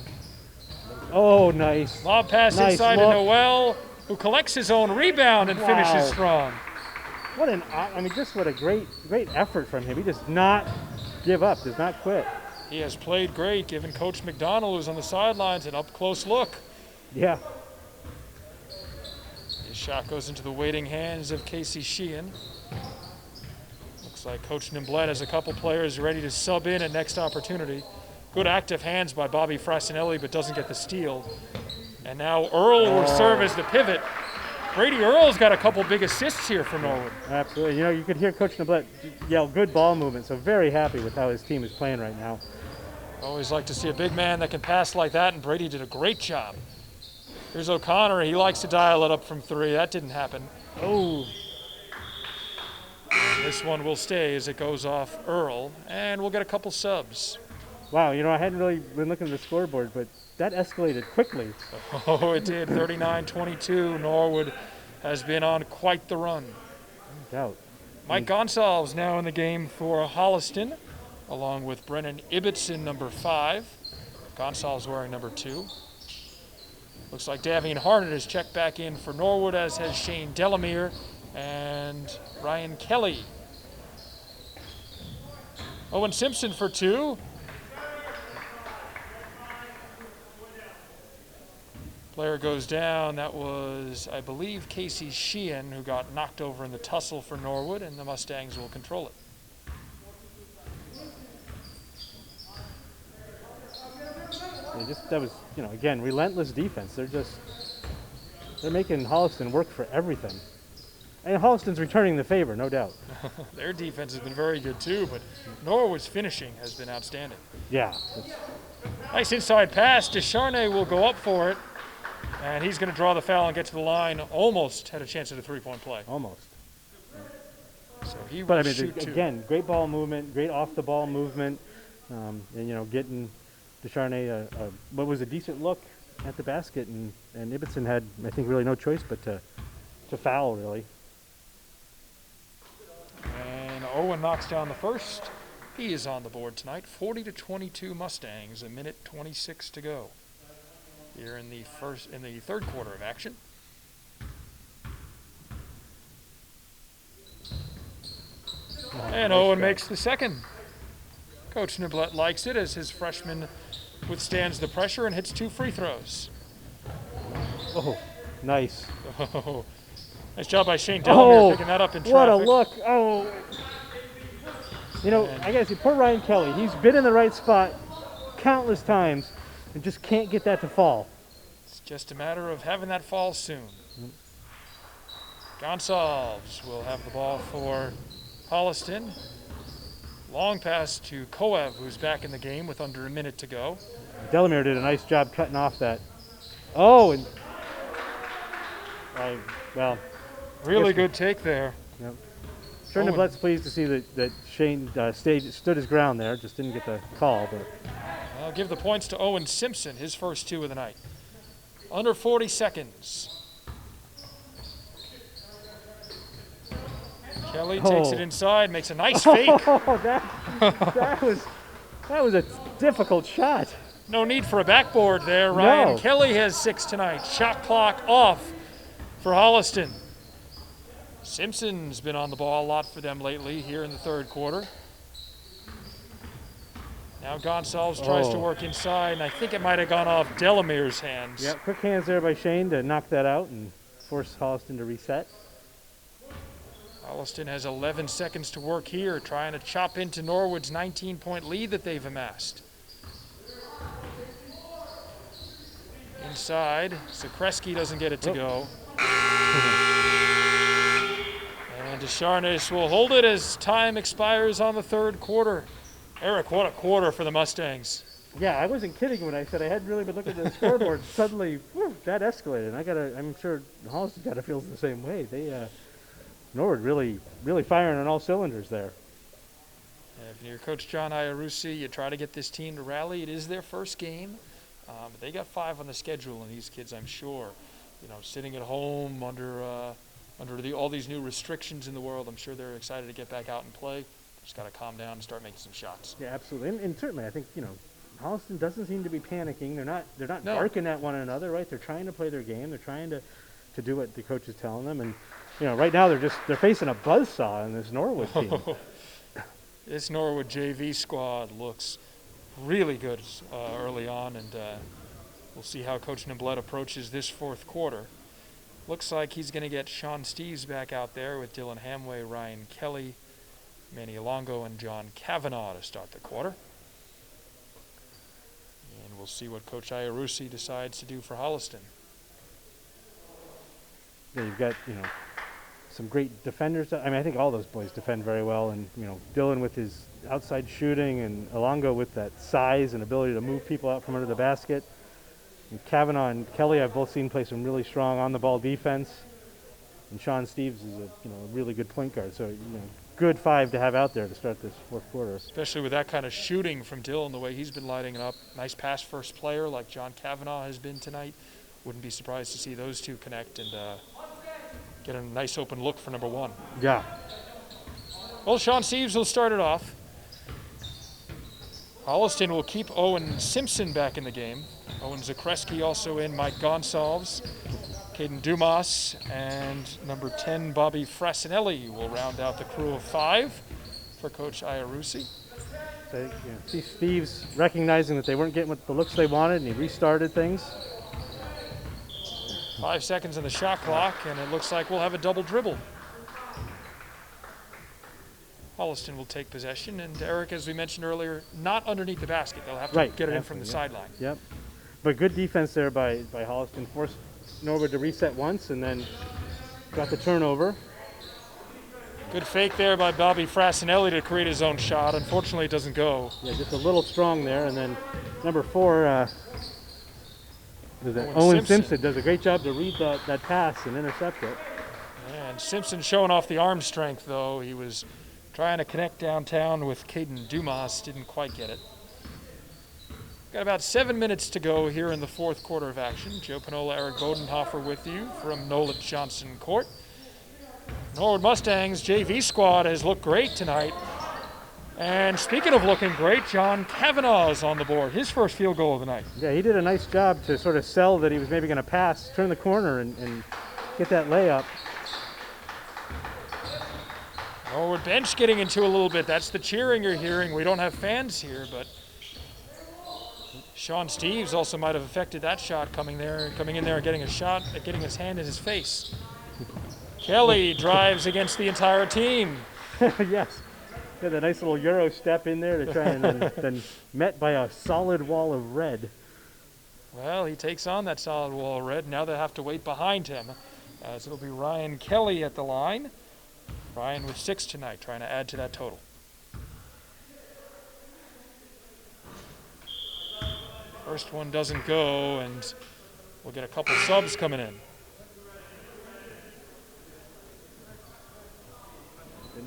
S2: Oh, nice.
S1: Lob pass inside to Noel, who collects his own rebound and finishes strong.
S2: What a great effort from him. He does not give up, does not quit.
S1: He has played great, giving Coach McDonald, who's on the sidelines, an up-close look.
S2: Yeah.
S1: His shot goes into the waiting hands of Casey Sheehan. Looks like Coach Nimblett has a couple players ready to sub in at next opportunity. Good active hands by Bobby Frassinelli, but doesn't get the steal. And now Earl will serve as the pivot. Brady Earl's got a couple big assists here for Norwood.
S2: Absolutely. You could hear Coach Nimblett yell, good ball movement, so very happy with how his team is playing right now.
S1: Always like to see a big man that can pass like that, and Brady did a great job. Here's O'Connor. He likes to dial it up from 3. That didn't happen. Oh. And this one will stay as it goes off Earl, and we'll get a couple subs.
S2: Wow, I hadn't really been looking at the scoreboard, but that escalated quickly.
S1: Oh, it did. 39-22. Norwood has been on quite the run.
S2: No doubt.
S1: Mike Gonsalves now in the game for Holliston, along with Brennan Ibbotson, number 5. Gonsalves wearing number 2. Looks like Davian Harnett has checked back in for Norwood, as has Shane Delamere and Ryan Kelly. Owen Simpson for 2. Player goes down. That was, I believe, Casey Sheehan, who got knocked over in the tussle for Norwood, and the Mustangs will control it.
S2: That was, again, relentless defense. They're making Holliston work for everything. And Holliston's returning the favor, no doubt.
S1: Their defense has been very good too, but Norwood's finishing has been outstanding.
S2: Yeah.
S1: Nice inside pass. Descharnes will go up for it. And he's going to draw the foul and get to the line. Almost had a chance at a 3-point play.
S2: Almost.
S1: So he will
S2: But I mean,
S1: shoot two.
S2: again, great ball movement, great off the ball movement, and getting Descharnay what was a decent look at the basket, and Ibbotson had, I think, really no choice but to foul, really.
S1: And Owen knocks down the first. He is on the board tonight. 40-22 Mustangs. A minute 26 to go here in the third quarter of action. And
S2: nice
S1: Owen
S2: job.
S1: makes the second. Coach Neblett likes it as his freshman withstands the pressure and hits 2 free throws.
S2: Oh, nice.
S1: Oh, nice job by Shane Delamere picking that up in traffic.
S2: What a look. Oh. I gotta say, poor Ryan Kelly. He's been in the right spot countless times and just can't get that to fall.
S1: It's just a matter of having that fall soon. Gonsalves will have the ball for Holliston. Long pass to Koev, who's back in the game with under a minute to go.
S2: Delamere did a nice job cutting off that. Oh, and
S1: really good take there.
S2: Yep. Sure, Neblett's pleased to see that Shane stood his ground there. Just didn't get the call, but
S1: I'll give the points to Owen Simpson, his first 2 of the night. Under 40 seconds. Kelly takes it inside, makes a nice fake.
S2: Oh, that was a difficult shot.
S1: No need for a backboard there, Ryan.
S2: No.
S1: Kelly has 6 tonight. Shot clock off for Holliston. Simpson's been on the ball a lot for them lately here in the third quarter. Now Gonsalves tries to work inside, and I think it might have gone off Delamere's hands.
S2: Yeah, quick hands there by Shane to knock that out and force Holliston to reset.
S1: Holliston has 11 seconds to work here, trying to chop into Norwood's 19-point lead that they've amassed. Inside, Zakreski doesn't get it to go. And Descharnay will hold it as time expires on the third quarter. Eric, what a quarter for the Mustangs.
S2: Yeah, I wasn't kidding when I said I hadn't really been looking at the scoreboard. Suddenly, that escalated. And I'm sure Holliston kind of feels the same way. Norwood really firing on all cylinders there.
S1: If you're Coach John Iarusi, you try to get this team to rally. It is their first game. But they got 5 on the schedule, and these kids, I'm sure, sitting at home under all these new restrictions in the world, I'm sure they're excited to get back out and play. Just got to calm down and start making some shots.
S2: Yeah, absolutely. And certainly, I think, Holliston doesn't seem to be panicking. They're not barking at one another, right? They're trying to play their game. They're trying to do what the coach is telling them. And, right now they're facing a buzzsaw in this Norwood team.
S1: This Norwood JV squad looks really good early on, and we'll see how Coach Neblett approaches this fourth quarter. Looks like he's going to get Sean Steves back out there with Dylan Hamway, Ryan Kelly, Manny Alongo, and John Kavanaugh to start the quarter. And we'll see what Coach Iarusi decides to do for Holliston.
S2: Yeah, you've got, some great defenders. I mean, I think all those boys defend very well, and, Dylan with his outside shooting and Alongo with that size and ability to move people out from under the basket. And Kavanaugh and Kelly I've both seen play some really strong on-the-ball defense. And Sean Steves is a really good point guard. So, good 5 to have out there to start this fourth quarter.
S1: Especially with that kind of shooting from Dylan, the way he's been lighting it up. Nice pass first player like John Kavanaugh has been tonight. Wouldn't be surprised to see those two connect and get a nice open look for number 1.
S2: Yeah.
S1: Well, Sean Steves will start it off. Holliston will keep Owen Simpson back in the game. Owen Zakreski also in, Mike Gonsalves, Caden Dumas, and number 10, Bobby Frassinelli will round out the crew of 5 for Coach Iarusi.
S2: So, see Steve's recognizing that they weren't getting the looks they wanted, and he restarted things.
S1: 5 seconds on the shot clock, and it looks like we'll have a double dribble. Holliston will take possession, and Eric, as we mentioned earlier, not underneath the basket. They'll have to get it in from the sideline.
S2: Yep. But good defense there by Holliston. Forced Norwood to reset once, and then got the turnover.
S1: Good fake there by Bobby Frassinelli to create his own shot. Unfortunately, it doesn't go.
S2: Yeah, just a little strong there, and then number 4, Owen Simpson does a great job to read that pass and intercept it.
S1: And Simpson showing off the arm strength, though. He was trying to connect downtown with Caden Dumas, didn't quite get it. Got about 7 minutes to go here in the fourth quarter of action. Joe Panola, Eric Bodenhofer with you from Nolan Johnson Court. Norwood Mustangs JV squad has looked great tonight. And speaking of looking great, John Kavanaugh is on the board. His first field goal of the night.
S2: Yeah, he did a nice job to sort of sell that he was maybe going to pass, turn the corner, and get that layup.
S1: Norwood bench getting into a little bit. That's the cheering you're hearing. We don't have fans here, but Sean Steves also might have affected that shot coming in there and getting a shot, getting his hand in his face. Kelly drives against the entire team.
S2: Yes. Got a nice little Euro step in there to try and then met by a solid wall of red.
S1: Well, he takes on that solid wall of red. Now they have to wait behind him, as it'll be Ryan Kelly at the line. Ryan with 6 tonight, trying to add to that total. First one doesn't go, and we'll get a couple subs coming in.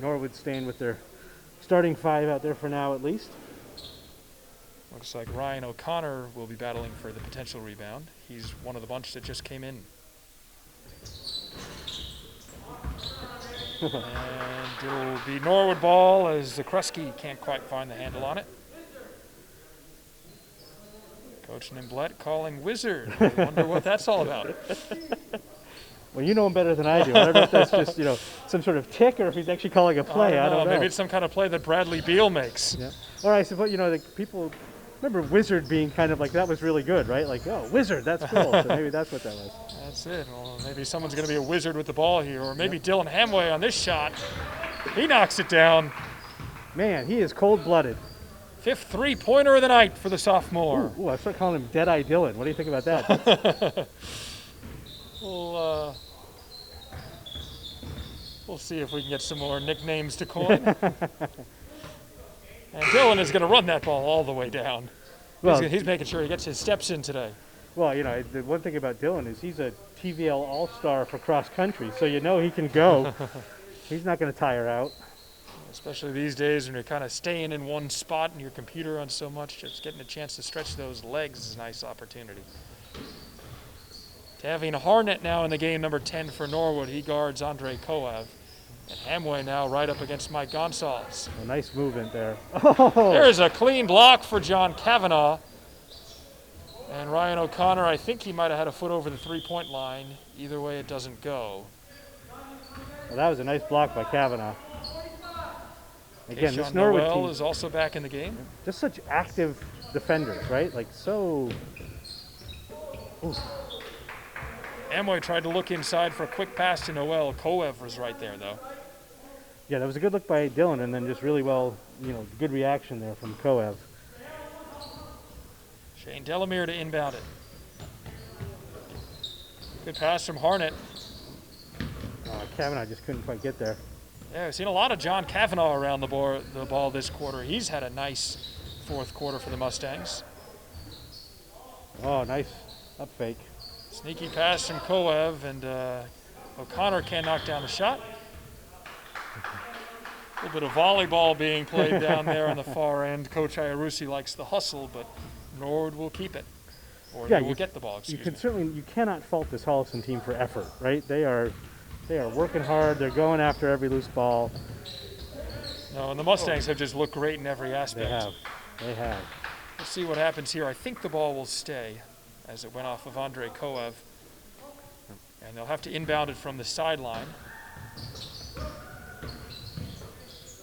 S2: Norwood staying with their starting 5 out there for now, at least.
S1: Looks like Ryan O'Connor will be battling for the potential rebound. He's one of the bunch that just came in. And it'll be Norwood ball as Zakruski can't quite find the handle on it. Coach Nimblett calling wizard. I wonder what that's all about.
S2: Well, you know him better than I do. I don't know if that's just, some sort of tick or if he's actually calling a play. I don't know.
S1: Maybe it's some kind of play that Bradley Beal makes.
S2: Yeah. Or I suppose, the people remember wizard being kind of like, that was really good, right? Like, oh, wizard, that's cool. So maybe that's what that was.
S1: That's it. Well, maybe someone's going to be a wizard with the ball here. Or maybe Dylan Hamway on this shot. He knocks it down.
S2: Man, he is cold-blooded.
S1: 5th three-pointer of the night for the sophomore.
S2: Ooh, I start calling him Dead-Eye Dylan. What do you think about that?
S1: We'll see if we can get some more nicknames to coin. And Dylan is going to run that ball all the way down. Well, he's making sure he gets his steps in today.
S2: Well, the one thing about Dylan is he's a TVL All-Star for cross country, so he can go. He's not going to tire out. Especially
S1: these days when you're kind of staying in one spot and your computer on so much, just getting a chance to stretch those legs is a nice opportunity. Tavian Harnett now in the game, number 10 for Norwood. He guards Andre Koev. And Hamway now right up against Mike Gonsalves.
S2: A nice movement there.
S1: Oh. There's a clean block for John Kavanaugh. And Ryan O'Connor, I think he might have had a foot over the three-point line. Either way, it doesn't go.
S2: Well, that was a nice block by Kavanaugh. Again, this
S1: Keyshawn
S2: Norwood
S1: Noel
S2: team
S1: is also back in the game.
S2: Just such active defenders, right? Like so. Ooh.
S1: Hamway tried to look inside for a quick pass to Noel. Koev was right there, though.
S2: Yeah, that was a good look by Dylan, and then just really well, good reaction there from Koev.
S1: Shane Delamere to inbound it. Good pass from Harnett.
S2: Kavanaugh just couldn't quite get there.
S1: Yeah, we've seen a lot of John Kavanaugh around the ball this quarter. He's had a nice fourth quarter for the Mustangs.
S2: Oh, nice up fake.
S1: Sneaky pass from Koev, and O'Connor can't knock down the shot. A little bit of volleyball being played down there on the far end. Coach Iarusi likes the hustle, but Norwood will keep it, or they will get the ball.
S2: You cannot fault this Holliston team for effort, right? They are working hard. They're going after every loose ball.
S1: No, and the Mustangs have just looked great in every aspect.
S2: They have.
S1: Let's see what happens here. I think the ball will stay, as it went off of Andre Koev. And they'll have to inbound it from the sideline.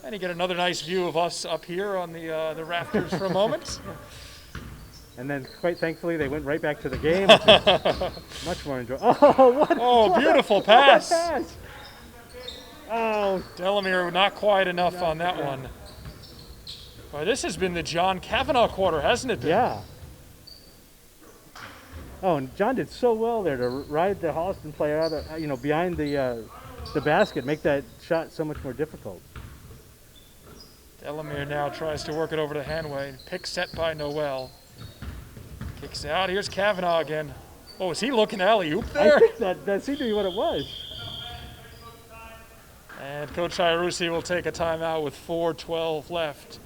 S1: And you get another nice view of us up here on the rafters for a moment.
S2: And then, quite thankfully, they went right back to the game, which is much more enjoyable. Oh,
S1: beautiful pass.
S2: What a pass. Oh.
S1: Delamere not quite enough on that one. Well, this has been the John Kavanaugh quarter, hasn't it been?
S2: Yeah. Oh, and John did so well there to ride the Holliston player out of, behind the basket, make that shot so much more difficult.
S1: Delamere now tries to work it over to Hanway. Pick set by Noel. Kicks out. Here's Kavanaugh again. Oh, is he looking alley-oop there?
S2: I think that seemed to be what it was.
S1: And Coach Iarusi will take a timeout with 4:12 left.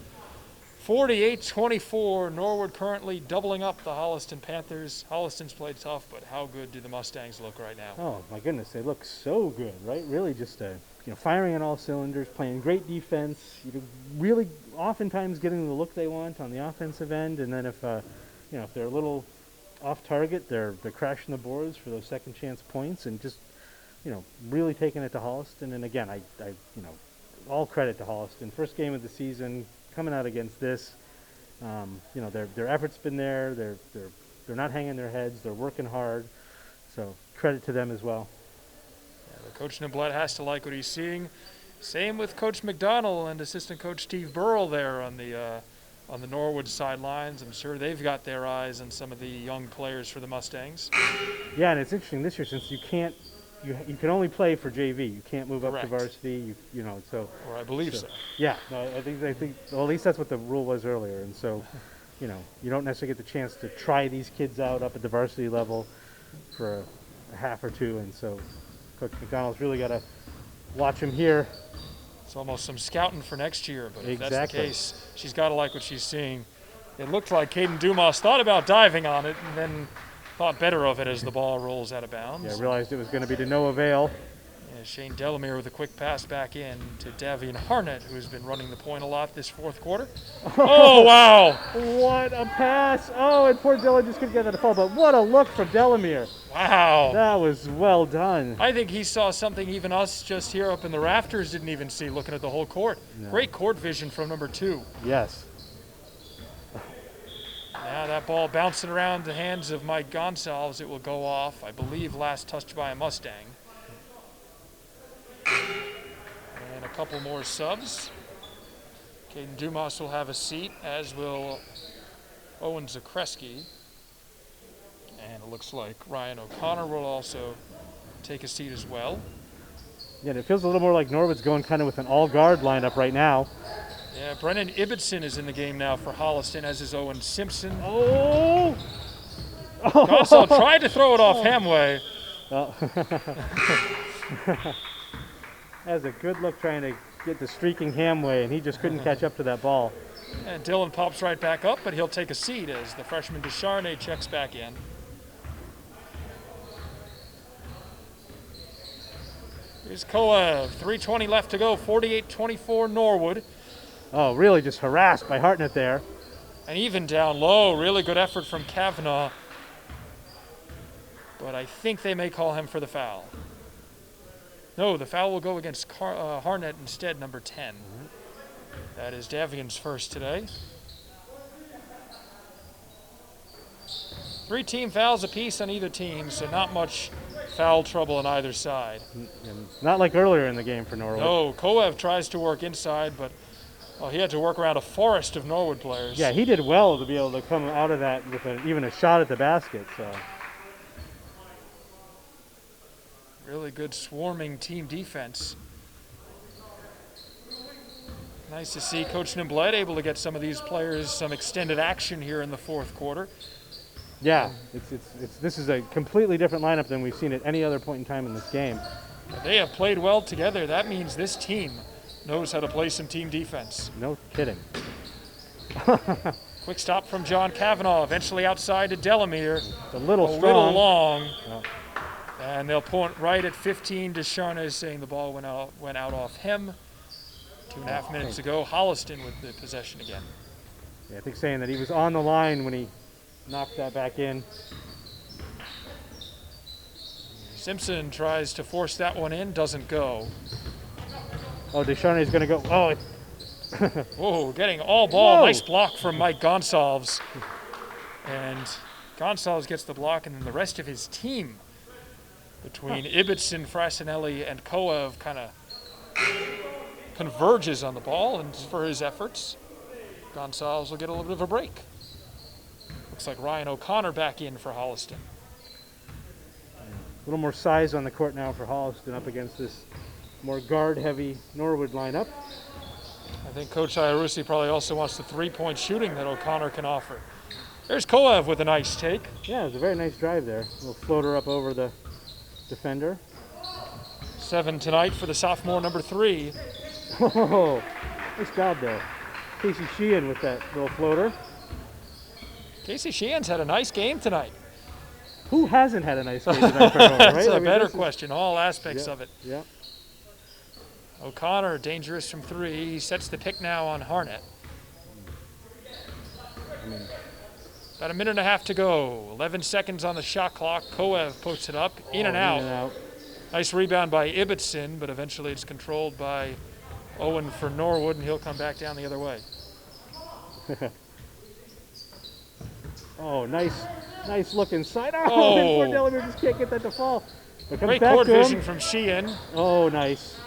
S1: 48-24, Norwood currently doubling up the Holliston Panthers. Holliston's played tough, but how good do the Mustangs look right now?
S2: Oh my goodness, they look so good, right? Really just firing on all cylinders, playing great defense, really oftentimes getting the look they want on the offensive end, and then if they're a little off target, they're crashing the boards for those second chance points, and just really taking it to Holliston. And again, I all credit to Holliston. First game of the season, coming out against this, their effort's been there. They're not hanging their heads. They're working hard. So credit to them as well.
S1: Yeah, Coach Niblet has to like what he's seeing. Same with Coach McDonald and assistant coach Steve Burrell there on the Norwood sidelines. I'm sure they've got their eyes on some of the young players for the Mustangs.
S2: Yeah, and it's interesting this year since you can only play for JV. You can't move up to
S1: Correct.
S2: varsity.
S1: Or I believe so.
S2: Yeah, no, I think. Well, at least that's what the rule was earlier. And so, you don't necessarily get the chance to try these kids out up at the varsity level for a half or two. And so, Coach McDonald's really got to watch him here.
S1: It's almost some scouting for next year, but if that's the
S2: Exactly.
S1: case, she's got to like what she's seeing. It looked like Caden Dumas thought about diving on it and then thought better of it as the ball rolls out of bounds.
S2: Yeah, realized it was going to be to no avail.
S1: Yeah, Shane Delamere with a quick pass back in to Davian Harnett, who's been running the point a lot this fourth quarter. Oh, wow.
S2: What a pass! Oh, and poor Dylan just couldn't get that to fall, but what a look from Delamere.
S1: Wow.
S2: That was well done.
S1: I think he saw something even us just here up in the rafters didn't even see, looking at the whole court.
S2: No.
S1: Great court vision from number 2.
S2: Yes.
S1: Now that ball bouncing around the hands of Mike Gonsalves. It will go off, I believe, last touched by a Mustang. And a couple more subs. Caden Dumas will have a seat, as will Owen Zakreski. And it looks like Ryan O'Connor will also take a seat as well.
S2: Yeah, and it feels a little more like Norwood's going kind of with an all-guard lineup right now.
S1: Yeah, Brennan Ibbotson is in the game now for Holliston, as is Owen Simpson.
S2: Oh!
S1: Gonsalves tried to throw it off Hamway.
S2: Well, that was a good look trying to get the streaking Hamway, and he just couldn't catch up to that ball.
S1: And Dylan pops right back up, but he'll take a seat as the freshman Descharnay checks back in. Here's Koev, 3:20 left to go, 48-24 Norwood.
S2: Oh, really just harassed by Hartnett there.
S1: And even down low, really good effort from Kavanaugh. But I think they may call him for the foul. No, the foul will go against Harnett instead, number 10. That is Davian's first today. 3 team fouls apiece on either team, so not much foul trouble on either side.
S2: And not like earlier in the game for Norwood.
S1: No, Koev tries to work inside, but he had to work around a forest of Norwood players.
S2: Yeah, he did well to be able to come out of that with even a shot at the basket. So
S1: Really good swarming team defense. Nice to see Coach Niblet able to get some of these players some extended action here in the fourth quarter.
S2: yeah, this is a completely different lineup than we've seen at any other point in time in this game.
S1: They have played well together. That means this team knows how to play some team defense.
S2: No kidding.
S1: Quick stop from John Kavanaugh, eventually outside to Delamere.
S2: It's a little
S1: A
S2: strong.
S1: little long.
S2: Yeah.
S1: And they'll point right at 15. Descharnay saying the ball went out off him. 2.5 minutes ago, Holliston with the possession again.
S2: Yeah, I think saying that he was on the line when he knocked that back in.
S1: Simpson tries to force that one in, doesn't go.
S2: Oh, Descharnay's going to go. Oh,
S1: Whoa, getting all ball.
S2: Whoa.
S1: Nice block from Mike Gonsalves. And Gonsalves gets the block, and then the rest of his team between Ibbotson, Frassinelli, and Koev kind of converges on the ball, and for his efforts, Gonsalves will get a little bit of a break. Looks like Ryan O'Connor back in for Holliston.
S2: a little more size on the court now for Holliston up against this more guard-heavy Norwood lineup.
S1: I think Coach Iarusi probably also wants the three-point shooting that O'Connor can offer. There's Koev with a nice take.
S2: Yeah, it was a very nice drive there. A little floater up over the defender.
S1: 7 tonight for the sophomore number 3.
S2: Oh, nice job there. Casey Sheehan with that little floater.
S1: Casey Sheehan's had a nice game tonight.
S2: Who hasn't had a nice game tonight for Norwood, right?
S1: That's a better question, all aspects of it.
S2: Yeah.
S1: O'Connor, dangerous from 3. He sets the pick now on Harnett. About a minute and a half to go. 11 seconds on the shot clock. Koev puts it up, in and out. Nice rebound by Ibbotson, but eventually it's controlled by Owen for Norwood, and he'll come back down the other way.
S2: Oh, nice look inside. Oh, and poor Delamere just can't get that to fall.
S1: Great court vision from Sheehan.
S2: Oh, nice.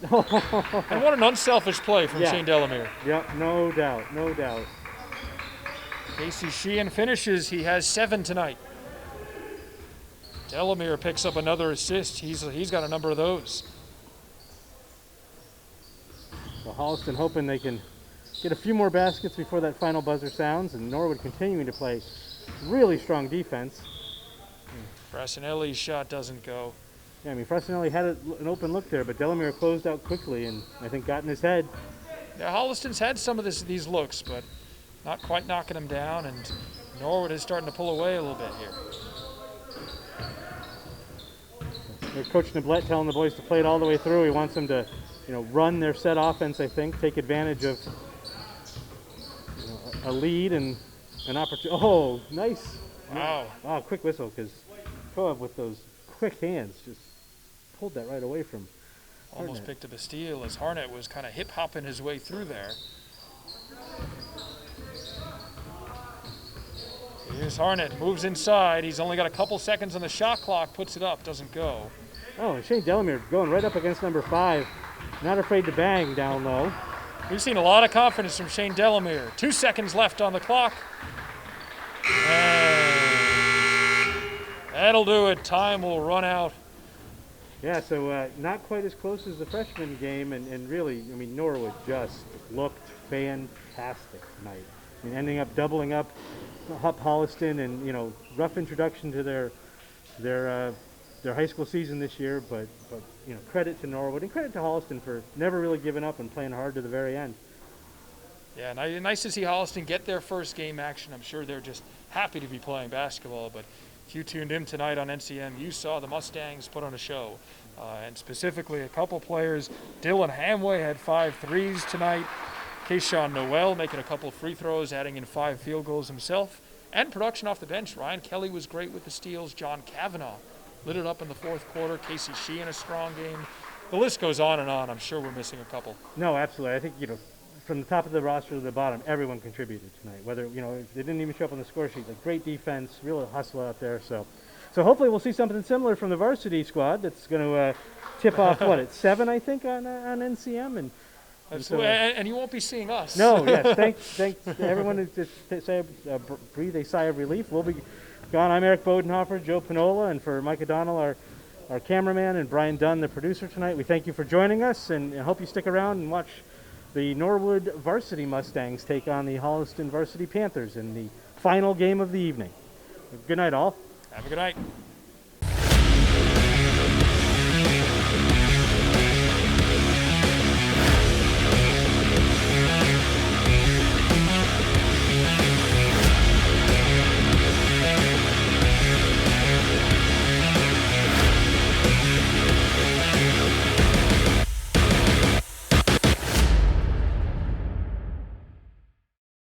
S1: And what an unselfish play from Shane Delamere.
S2: Yep, no doubt, no doubt.
S1: Casey Sheehan finishes. He has 7 tonight. Delamere picks up another assist. He's got a number of those.
S2: Well, Holliston hoping they can get a few more baskets before that final buzzer sounds, and Norwood continuing to play really strong defense.
S1: Frassinelli's shot doesn't go.
S2: Yeah, I mean, Frassinelli had an open look there, but Delamere closed out quickly and I think got in his head.
S1: Yeah, Holliston's had some of these looks, but not quite knocking them down, and Norwood is starting to pull away a little bit here.
S2: Coach Neblett telling the boys to play it all the way through. He wants them to, run their set offense, I think, take advantage of a lead and an opportunity. Oh, nice.
S1: Wow.
S2: Wow, quick whistle, because Koev with those quick hands just pulled that right away from
S1: Almost picked up a steal as Harnett was kind of hip-hopping his way through there. Here's Harnett, moves inside. He's only got a couple seconds on the shot clock, puts it up, doesn't go.
S2: Oh, and Shane Delamere going right up against number 5. Not afraid to bang down low.
S1: We've seen a lot of confidence from Shane Delamere. 2 seconds left on the clock. And that'll do it. Time will run out.
S2: Yeah, so not quite as close as the freshman game, and really, I mean, Norwood just looked fantastic tonight. I mean, ending up doubling up Holliston, and rough introduction to their high school season this year, but credit to Norwood and credit to Holliston for never really giving up and playing hard to the very end.
S1: Yeah, nice to see Holliston get their first game action. I'm sure they're just happy to be playing basketball, but if you tuned in tonight on NCM, you saw the Mustangs put on a show, and specifically a couple players. Dylan Hamway had 5 threes tonight. Kayshawn Noel making a couple free throws, adding in 5 field goals himself, and production off the bench. Ryan Kelly was great with the steals. John Kavanaugh lit it up in the 4th quarter. Casey Sheehan a strong game. The list goes on and on. I'm sure we're missing a couple.
S2: No, absolutely. I think, from the top of the roster to the bottom, everyone contributed tonight. Whether, if they didn't even show up on the score sheet, like great defense, real hustle out there. So hopefully we'll see something similar from the varsity squad that's going to tip off, at 7, I think, on NCM.
S1: And you won't be seeing us.
S2: No, yes. Thanks to everyone who just breathe a sigh of relief. We'll be gone. I'm Eric Bodenhofer, Joe Panola, and for Mike O'Donnell, our cameraman, and Brian Dunn, the producer tonight, we thank you for joining us, and I hope you stick around and watch the Norwood varsity Mustangs take on the Holliston varsity Panthers in the final game of the evening. Good night, all.
S1: Have a good night.